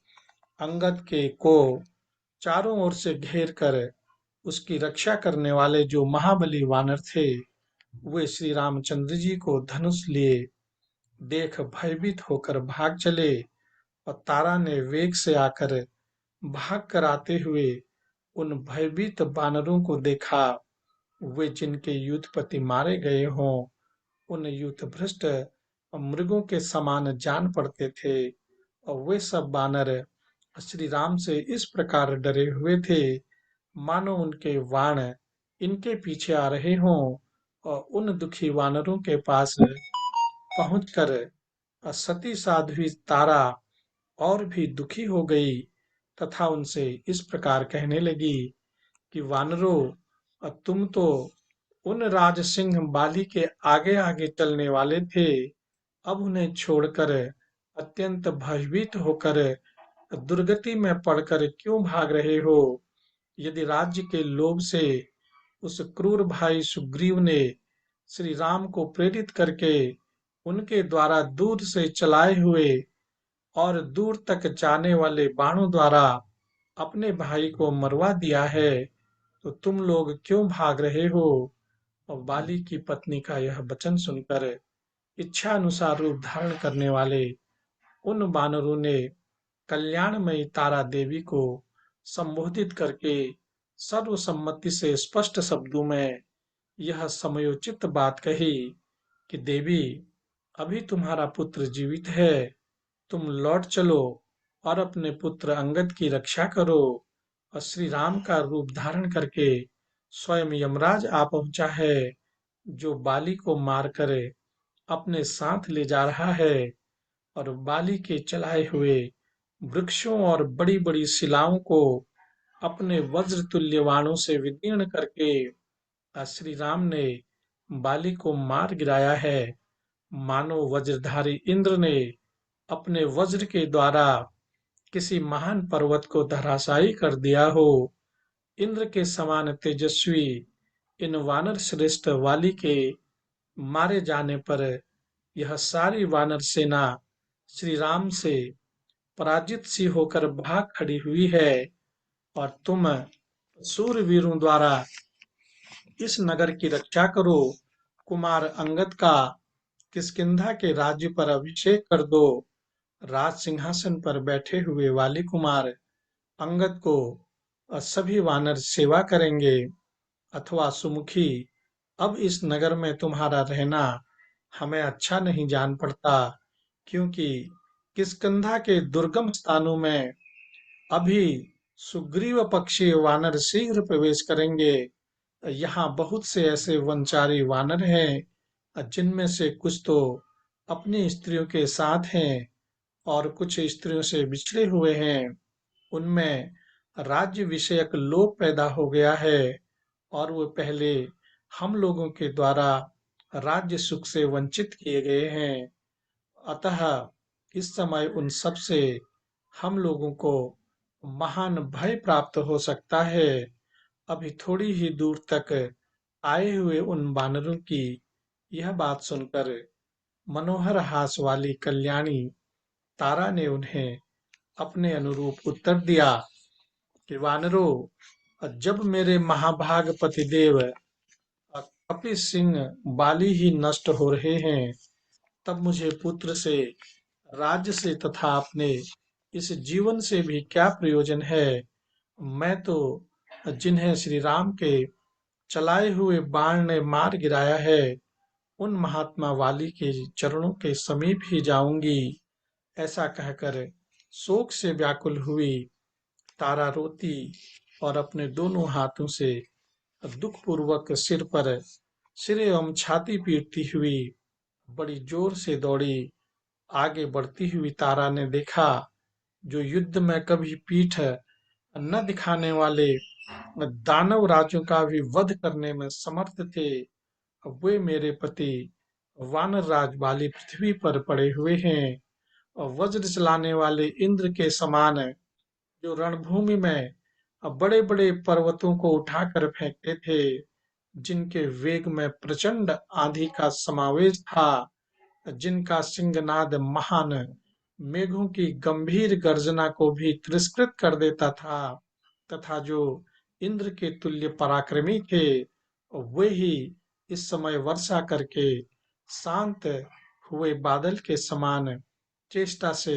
अंगद के को चारों ओर से घेर कर उसकी रक्षा करने वाले जो महाबली वानर थे, वे श्री रामचंद्र जी को धनुष लिए देख भयभीत होकर भाग चले। और तारा ने वेग से आकर भाग कर आते हुए उन भयभीत वानरों को देखा। वे जिनके युद्धपति मारे गए हों, उन युद्धभ्रष्ट मृगों के समान जान पड़ते थे। और वे सब वानर श्री राम से इस प्रकार डरे हुए थे, मानो उनके बाण इनके पीछे आ रहे हों। और उन दुखी वानरों के पास पहुंचकर सती साध्वी तारा और भी दुखी हो गई, तथा उनसे इस प्रकार कहने लगी कि वानरों, तुम तो उन राजसिंह बाली के आगे आगे चलने वाले थे, अब उन्हें छोड़कर अत्यंत भयभीत होकर दुर्गति में पड़कर क्यों भाग रहे हो? यदि राज्य के लोभ से उस क्रूर भाई सुग्रीव ने श्री राम को प्रेरित करके उनके द्वारा दूर से चलाए हुए और दूर तक जाने वाले बाणों द्वारा अपने भाई को मरवा दिया है, तो तुम लोग क्यों भाग रहे हो? और बाली की पत्नी का यह वचन सुनकर इच्छा अनुसार रूप धारण करने वाले उन वानरों ने कल्याणमयी तारा देवी को संबोधित करके सर्वसम्मति से स्पष्ट शब्दों में यह समयोचित बात कही कि देवी, अभी तुम्हारा पुत्र जीवित है, तुम लौट चलो और अपने पुत्र अंगद की रक्षा करो। और श्री राम का रूप धारण करके स्वयं यमराज आ पहुंचा है, जो बाली को मारकर अपने साथ ले जा रहा है, और बाली के चलाए हुए वृक्षों और बड़ी बड़ी शिलाओं को अपने वज्र तुल्य बाणों से विदीर्ण करके श्री राम ने बाली को मार गिराया है, मानो वज्रधारी इंद्र ने अपने वज्र के द्वारा किसी महान पर्वत को धराशायी कर दिया हो। इंद्र के समान तेजस्वी इन वानर श्रेष्ठ वाली के मारे जाने पर यह सारी वानर सेना श्री राम से पराजित सी होकर भाग खड़ी हुई है, और तुम शूरवीरों द्वारा इस नगर की रक्षा करो। कुमार अंगद का किष्किंधा के राज्य पर अभिषेक कर दो। राज सिंहासन पर बैठे हुए वाली कुमार अंगद को सभी वानर सेवा करेंगे। अथवा सुमुखी, अब इस नगर में तुम्हारा रहना हमें अच्छा नहीं जान पड़ता, क्योंकि किष्किंधा के दुर्गम स्थानों में अभी सुग्रीव पक्षी वानर शीघ्र प्रवेश करेंगे। यहाँ बहुत से ऐसे वनचारी वानर हैं, जिनमें से कुछ तो अपनी स्त्रियों के साथ हैं और कुछ स्त्रियों से बिछड़े हुए हैं। उनमें राज्य विषयक लोभ पैदा हो गया है, और वो पहले हम लोगों के द्वारा राज्य सुख से वंचित किए गए हैं। अतः इस समय उन सब से हम लोगों को महान भय प्राप्त हो सकता है। अभी थोड़ी ही दूर तक आए हुए उन वानरों की यह बात सुनकर मनोहर हास वाली कल्याणी तारा ने उन्हें अपने अनुरूप उत्तर दिया कि वानरों, जब मेरे महाभाग पतिदेव कपि सिंह बाली ही नष्ट हो रहे हैं, तब मुझे पुत्र से, राज्य से तथा अपने इस जीवन से भी क्या प्रयोजन है। मैं तो जिन्हें श्री राम के चलाए हुए बाण ने मार गिराया है, उन महात्मा वाली के चरणों के समीप ही जाऊंगी। ऐसा कहकर शोक से व्याकुल हुई तारा रोती और अपने दोनों हाथों से दुखपूर्वक सिर एवं छाती पीटती हुई बड़ी जोर से दौड़ी। आगे बढ़ती हुई तारा ने देखा, जो युद्ध में कभी पीठ न दिखाने वाले दानव राजों का भी वध करने में समर्थ थे, वे मेरे पति वानर राज वाली पृथ्वी पर पड़े हुए हैं। और वज्र चलाने वाले इंद्र के समान जो रणभूमि में बड़े बड़े पर्वतों को उठाकर फेंकते थे, जिनके वेग में प्रचंड आंधी का समावेश था, जिनका सिंहनाद महान मेघों की गंभीर गर्जना को भी तिरस्कृत कर देता था, तथा जो इंद्र के तुल्य पराक्रमी थे, वे ही इस समय वर्षा करके शांत हुए बादल के समान चेष्टा से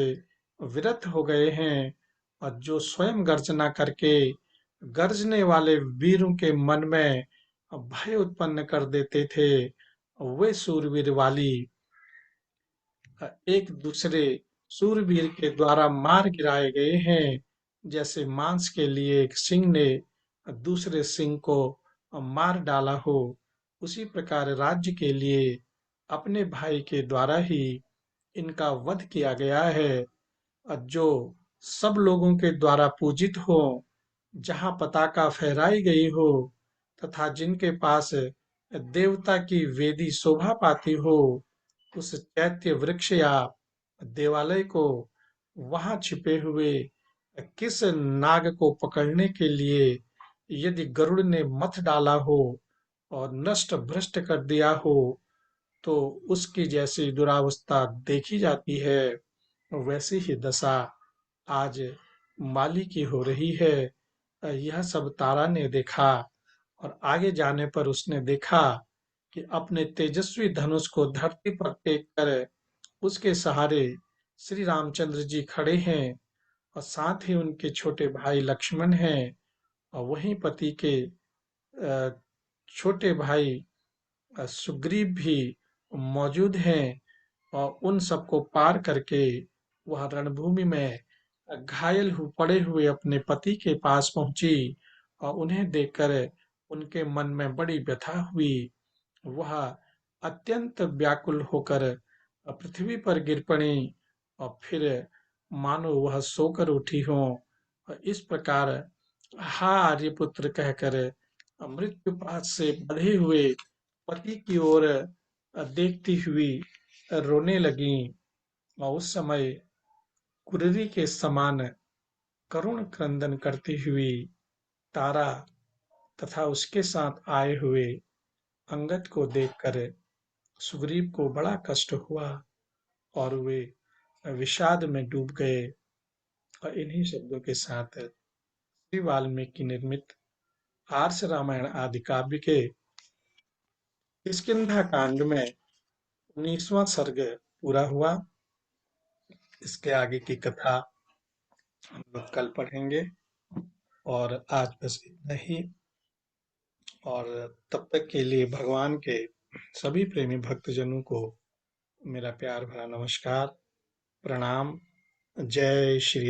विरत हो गए हैं, और जो स्वयं गर्जना करके गर्जने वाले वीरों के मन में भय उत्पन्न कर देते थे, वे सूरवीर वाली एक दूसरे सूरवीर के द्वारा मार गिराए गए हैं। जैसे मांस के लिए एक सिंह ने दूसरे सिंह को मार डाला हो, उसी प्रकार राज्य के लिए अपने भाई के द्वारा ही इनका वध किया गया है। जो सब लोगों के द्वारा पूजित हो, जहाँ पताका फहराई गई हो, तथा जिनके पास देवता की वेदी शोभा पाती हो, उस चैत्य वृक्ष या देवालय को वहां छिपे हुए किस नाग को पकड़ने के लिए यदि गरुड़ ने मथ डाला हो और नष्ट भ्रष्ट कर दिया हो, तो उसकी जैसी दुरावस्था देखी जाती है, वैसी ही दशा आज माली की हो रही है। यह सब तारा ने देखा, और आगे जाने पर उसने देखा कि अपने तेजस्वी धनुष को धरती पर टेक कर उसके सहारे श्री रामचंद्र जी खड़े हैं, और साथ ही उनके छोटे भाई लक्ष्मण हैं, और वहीं पति के अ, छोटे भाई सुग्रीव भी मौजूद हैं। और उन सबको पार करके वह रणभूमि में घायल पड़े हुए अपने पति के पास पहुंची, और उन्हें देखकर उनके मन में बड़ी व्यथा हुई। वह अत्यंत व्याकुल होकर पृथ्वी पर गिर पड़ी, और फिर मानो वह सोकर उठी हो। इस प्रकार हा आर्यपुत्र कहकर मृत्यु पाश से बंधे हुए पति की ओर देखती हुई रोने लगीं। और उस समय कुररी के समान करुण क्रंदन करती हुई तारा तथा उसके साथ आए हुए अंगद को देखकर सुग्रीव को बड़ा कष्ट हुआ और वे विषाद में डूब गए। और इन्हीं शब्दों के साथ श्री वाल्मीकि निर्मित आर्ष रामायण आदि काव्य के किष्किंधा कांड में 19वां सर्ग पूरा हुआ। इसके आगे की कथा हम लोग कल पढ़ेंगे। और आज बस इतना ही। और तब तक के लिए भगवान के सभी प्रेमी भक्तजनों को मेरा प्यार भरा नमस्कार, प्रणाम, जय श्री